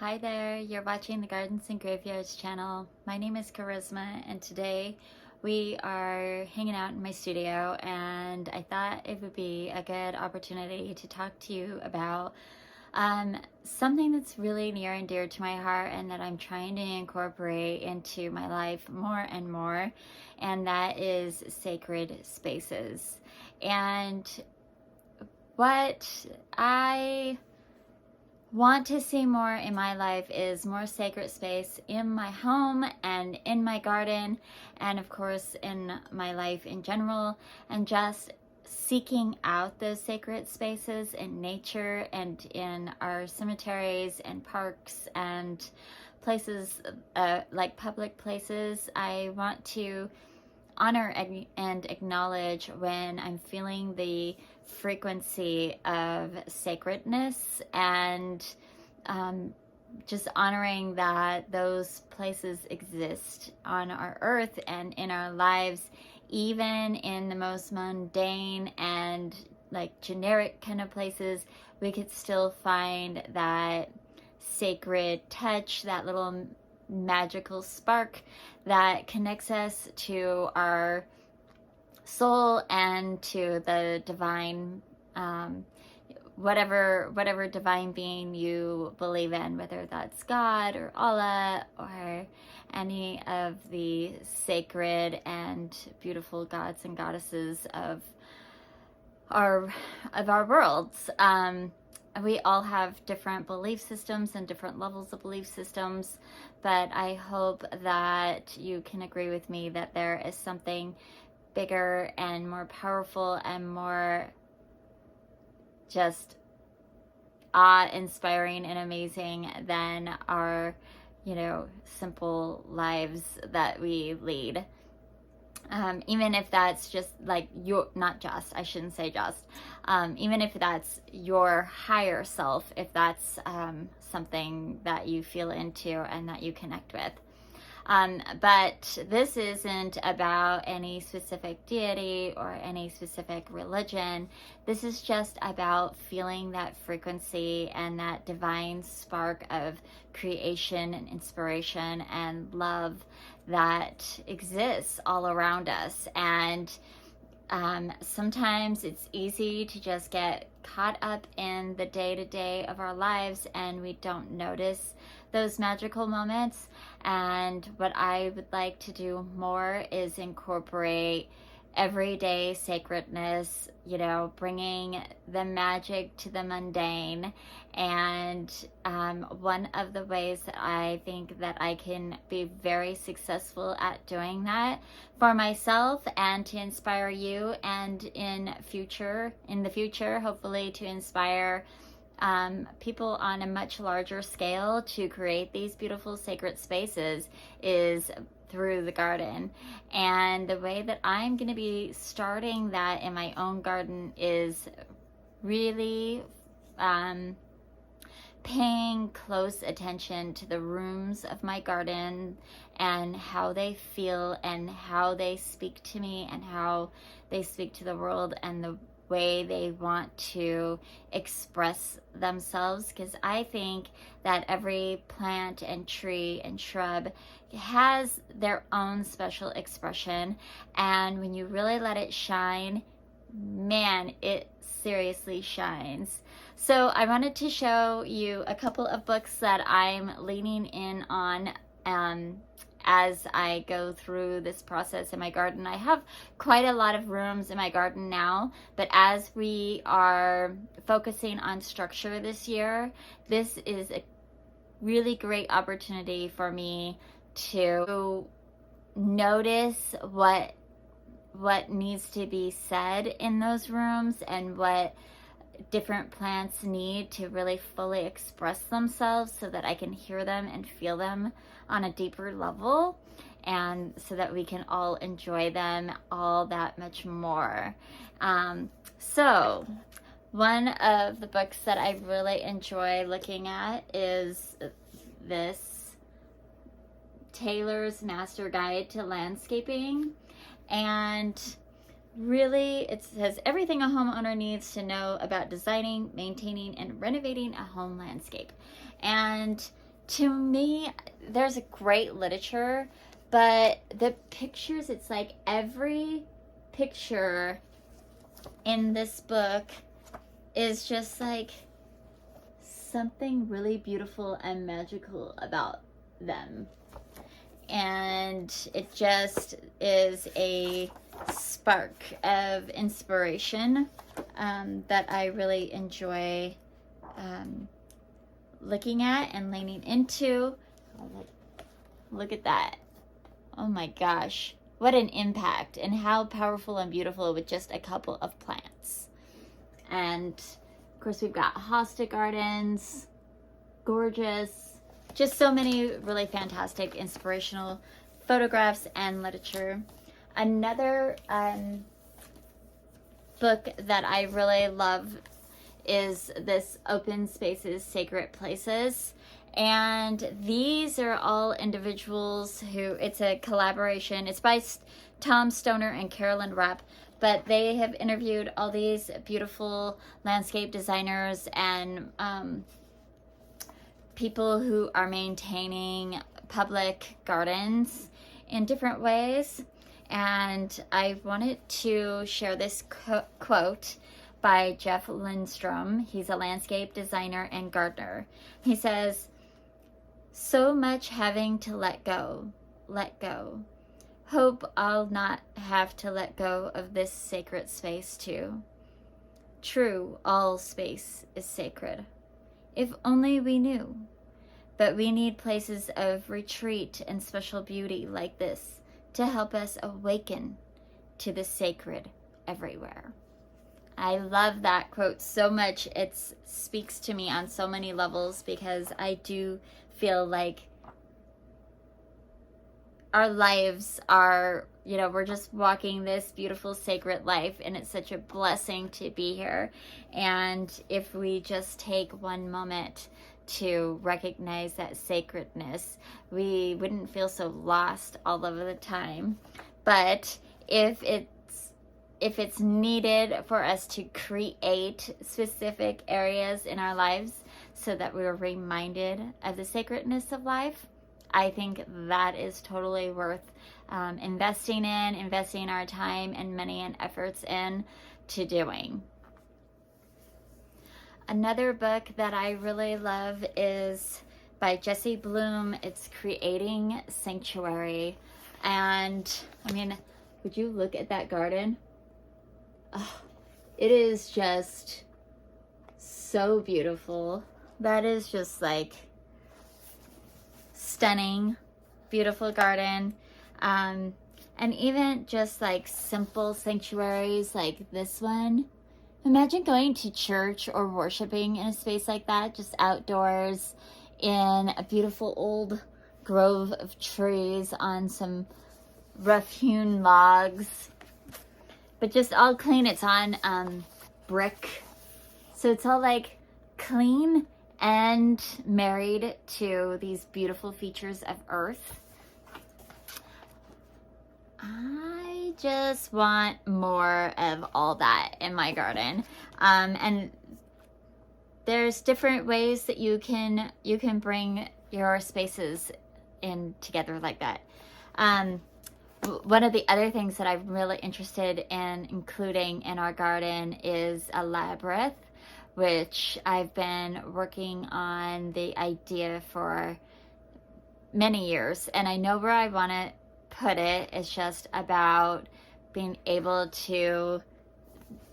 Hi there, you're watching the Gardens and Graveyards channel. My name is Charisma, and today we are hanging out in my studio, and I thought it would be a good opportunity to talk to you about something that's really near and dear to my heart and that I'm trying to incorporate into my life more and more, and that is sacred spaces. And what I want to see more in my life is more sacred space in my home and in my garden, and of course in my life in general, and just seeking out those sacred spaces in nature and in our cemeteries and parks and places, like public places. I want to honor and acknowledge when I'm feeling the frequency of sacredness, and just honoring that those places exist on our earth and in our lives, even in the most mundane and like generic kind of places. We could still find that sacred touch, that little magical spark that connects us to our soul and to the divine, whatever divine being you believe in, whether that's God or Allah or any of the sacred and beautiful gods and goddesses of our worlds. We all have different belief systems and different levels of belief systems, but I hope that you can agree with me that there is something bigger and more powerful and more just awe-inspiring and amazing than our, simple lives that we lead. Even if that's just like I shouldn't say just, even if that's your higher self, if that's something that you feel into and that you connect with. But this isn't about any specific deity or any specific religion. This is just about feeling that frequency and that divine spark of creation and inspiration and love that exists all around us. And sometimes it's easy to just get caught up in the day-to-day of our lives and we don't notice those magical moments. And what I would like to do more is incorporate everyday sacredness, bringing the magic to the mundane. And one of the ways that I think that I can be very successful at doing that for myself and to inspire you, and in the future, hopefully to inspire people on a much larger scale to create these beautiful sacred spaces, is through the garden. And the way that I'm going to be starting that in my own garden is really paying close attention to the rooms of my garden and how they feel and how they speak to me and how they speak to the world and the way they want to express themselves, because I think that every plant and tree and shrub has their own special expression, and when you really let it shine, man, it seriously shines. So I wanted to show you a couple of books that I'm leaning in on as I go through this process in my garden. I have quite a lot of rooms in my garden now, but as we are focusing on structure this year, this is a really great opportunity for me to notice what needs to be said in those rooms and what different plants need to really fully express themselves, so that I can hear them and feel them on a deeper level, and so that we can all enjoy them all that much more. So one of the books that I really enjoy looking at is this Taylor's Master Guide to Landscaping. And really, it says everything a homeowner needs to know about designing, maintaining, and renovating a home landscape. And To me, there's a great literature, but the pictures, it's like every picture in this book is just like something really beautiful and magical about them. And it just is a spark of inspiration that I really enjoy looking at and leaning into. Look at that. Oh my gosh. What an impact, and how powerful and beautiful with just a couple of plants. And of course we've got hosta gardens, gorgeous, just so many really fantastic inspirational photographs and literature. Another book that I really love is this Open Spaces, Sacred Places. And these are all individuals who, it's a collaboration. It's by Tom Stoner and Carolyn Rapp, but they have interviewed all these beautiful landscape designers and people who are maintaining public gardens in different ways. And I wanted to share this quote by Jeff Lindstrom. He's a landscape designer and gardener. He says, "So much having to let go. Hope I'll not have to let go of this sacred space too. True, all space is sacred. If only we knew. But we need places of retreat and special beauty like this to help us awaken to the sacred everywhere." I love that quote so much. It speaks to me on so many levels, because I do feel like our lives are, we're just walking this beautiful sacred life, and it's such a blessing to be here. And if we just take one moment to recognize that sacredness, we wouldn't feel so lost all of the time. But if it's needed for us to create specific areas in our lives so that we're reminded of the sacredness of life, I think that is totally worth investing our time and money and efforts in to doing. Another book that I really love is by Jessie Bloom. It's Creating Sanctuary. And I mean, would you look at that garden? Oh, it is just so beautiful. That is just like stunning, beautiful garden. And even just like simple sanctuaries like this one. Imagine going to church or worshiping in a space like that, just outdoors in a beautiful old grove of trees on some rough-hewn logs, but just all clean. It's on brick, so it's all like clean and married to these beautiful features of earth. I just want more of all that in my garden. And there's different ways that you can bring your spaces in together like that. One of the other things that I'm really interested in including in our garden is a labyrinth, which I've been working on the idea for many years, and I know where I want to put it. It's just about being able to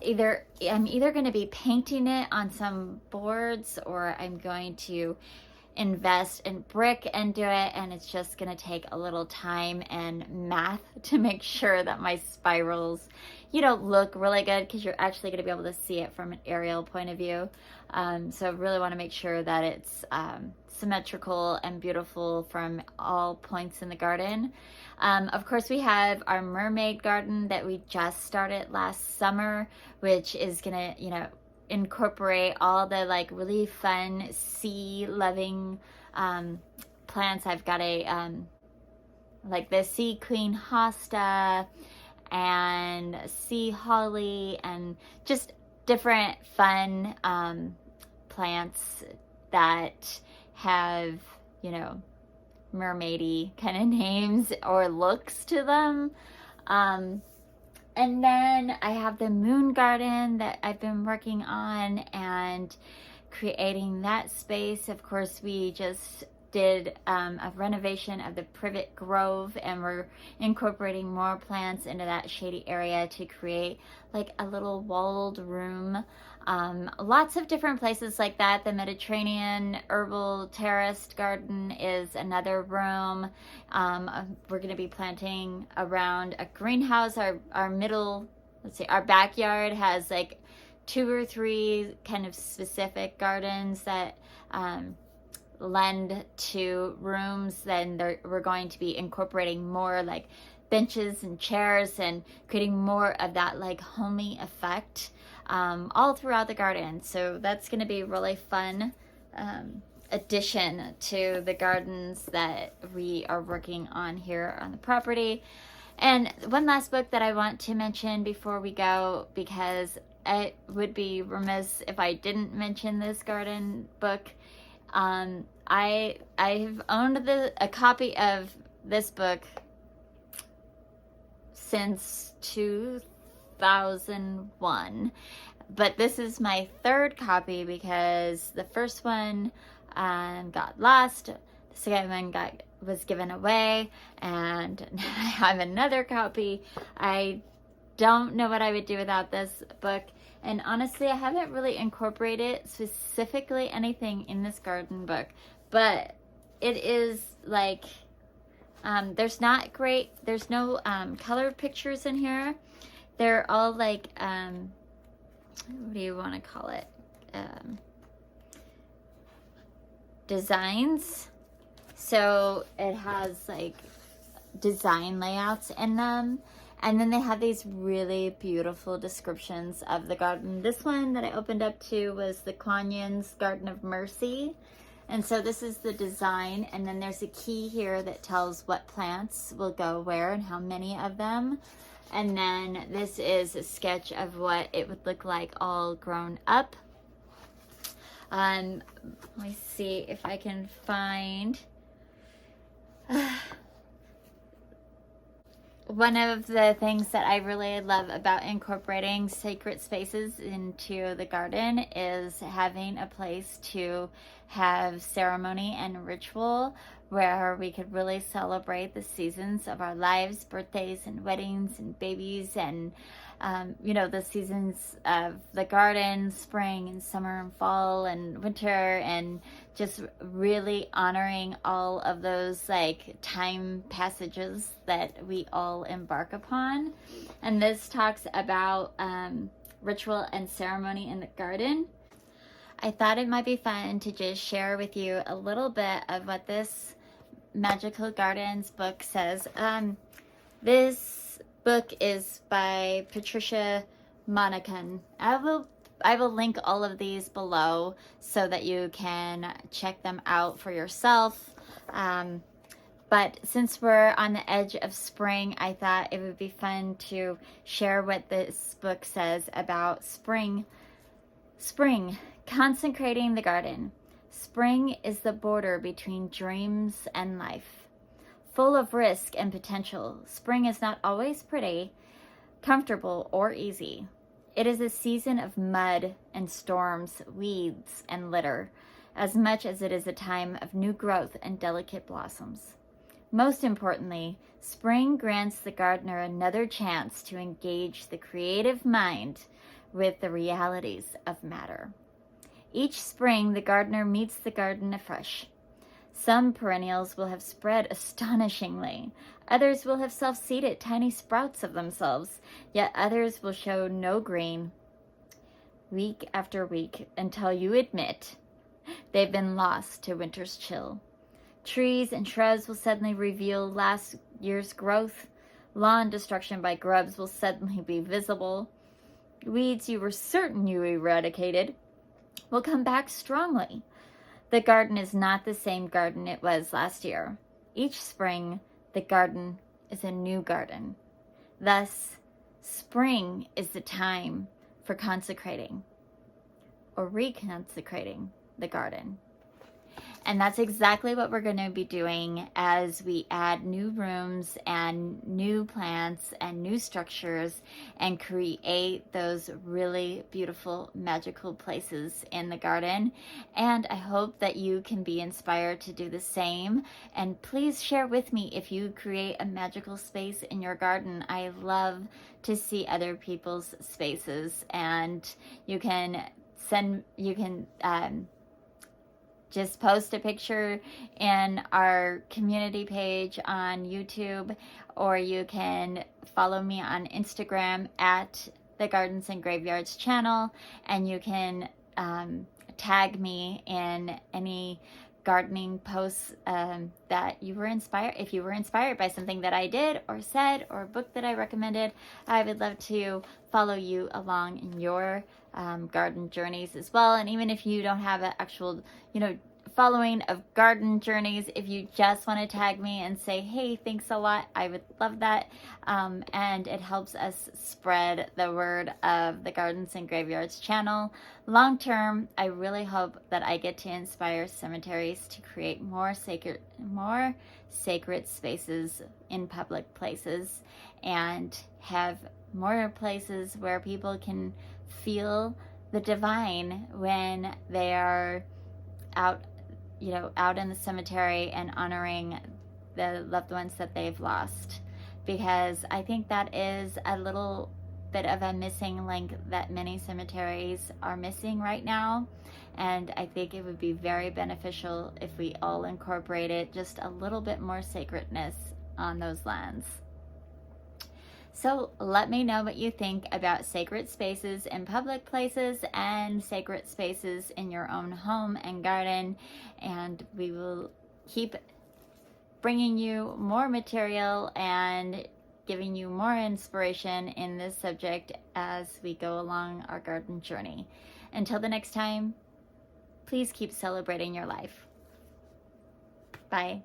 I'm either going to be painting it on some boards, or I'm going to invest in brick and do it, and it's just going to take a little time and math to make sure that my spirals look really good, because you're actually going to be able to see it from an aerial point of view. So I really want to make sure that it's symmetrical and beautiful from all points in the garden. Of course, we have our mermaid garden that we just started last summer, which is gonna, incorporate all the like really fun sea loving plants. I've got a like the sea queen hosta and sea holly, and just different fun plants that have you know, mermaidy kind of names or looks to them. And then I have the moon garden that I've been working on and creating that space. Of course, we just did a renovation of the privet grove, and we're incorporating more plants into that shady area to create like a little walled room. Lots of different places like that. The Mediterranean herbal terraced garden is another room. We're going to be planting around a greenhouse. Our middle, let's see, our backyard has like 2 or 3 kind of specific gardens that lend to rooms. Then we're going to be incorporating more like benches and chairs and creating more of that like homey effect all throughout the garden. So that's going to be really fun addition to the gardens that we are working on here on the property. And one last book that I want to mention before we go, because it would be remiss if I didn't mention this garden book. I've owned a copy of this book since 2001, but this is my 3rd copy because the first one got lost, the second one was given away, and I have another copy. I don't know what I would do without this book. And honestly, I haven't really incorporated specifically anything in this garden book, but it is like, there's no colored pictures in here. They're all like, what do you want to call it? Designs. So it has like design layouts in them. And then they have these really beautiful descriptions of the garden. This one that I opened up to was the Kuan Yin's Garden of Mercy. And so this is the design. And then there's a key here that tells what plants will go where and how many of them. And then this is a sketch of what it would look like all grown up. Let me see if I can find... One of the things that I really love about incorporating sacred spaces into the garden is having a place to have ceremony and ritual where we could really celebrate the seasons of our lives, birthdays and weddings and babies, and the seasons of the garden, spring and summer and fall and winter, and just really honoring all of those like time passages that we all embark upon. And this talks about ritual and ceremony in the garden. I thought it might be fun to just share with you a little bit of what this Magical Gardens book says. This book is by Patricia Monacan. I will link all of these below so that you can check them out for yourself. But since we're on the edge of spring, I thought it would be fun to share what this book says about spring. Spring, consecrating the garden. Spring is the border between dreams and life. Full of risk and potential, spring is not always pretty, comfortable, or easy. It is a season of mud and storms, weeds and litter, as much as it is a time of new growth and delicate blossoms. Most importantly, spring grants the gardener another chance to engage the creative mind with the realities of matter. Each spring, the gardener meets the garden afresh. Some perennials will have spread astonishingly. Others will have self-seeded tiny sprouts of themselves, yet others will show no green week after week until you admit they've been lost to winter's chill. Trees and shrubs will suddenly reveal last year's growth. Lawn destruction by grubs will suddenly be visible. Weeds you were certain you eradicated will come back strongly. The garden is not the same garden it was last year. Each spring, the garden is a new garden. Thus, spring is the time for consecrating or reconsecrating the garden. And that's exactly what we're going to be doing as we add new rooms and new plants and new structures and create those really beautiful, magical places in the garden. And I hope that you can be inspired to do the same. And please share with me if you create a magical space in your garden. I love to see other people's spaces, and you can just post a picture in our community page on YouTube, or you can follow me on Instagram at the Gardens and Graveyards channel, and you can tag me in any gardening posts that you were inspired. If you were inspired by something that I did or said or a book that I recommended, I would love to follow you along in your garden journeys as well. And even if you don't have an actual, following of garden journeys, if you just want to tag me and say, hey, thanks a lot, I would love that. And it helps us spread the word of the Gardens and Graveyards channel. Long term, I really hope that I get to inspire cemeteries to create more sacred spaces in public places, and have more places where people can feel the divine when they are out in the cemetery and honoring the loved ones that they've lost. Because I think that is a little bit of a missing link that many cemeteries are missing right now. And I think it would be very beneficial if we all incorporated just a little bit more sacredness on those lands. So let me know what you think about sacred spaces in public places and sacred spaces in your own home and garden. And we will keep bringing you more material and giving you more inspiration in this subject as we go along our garden journey. Until the next time, please keep celebrating your life. Bye.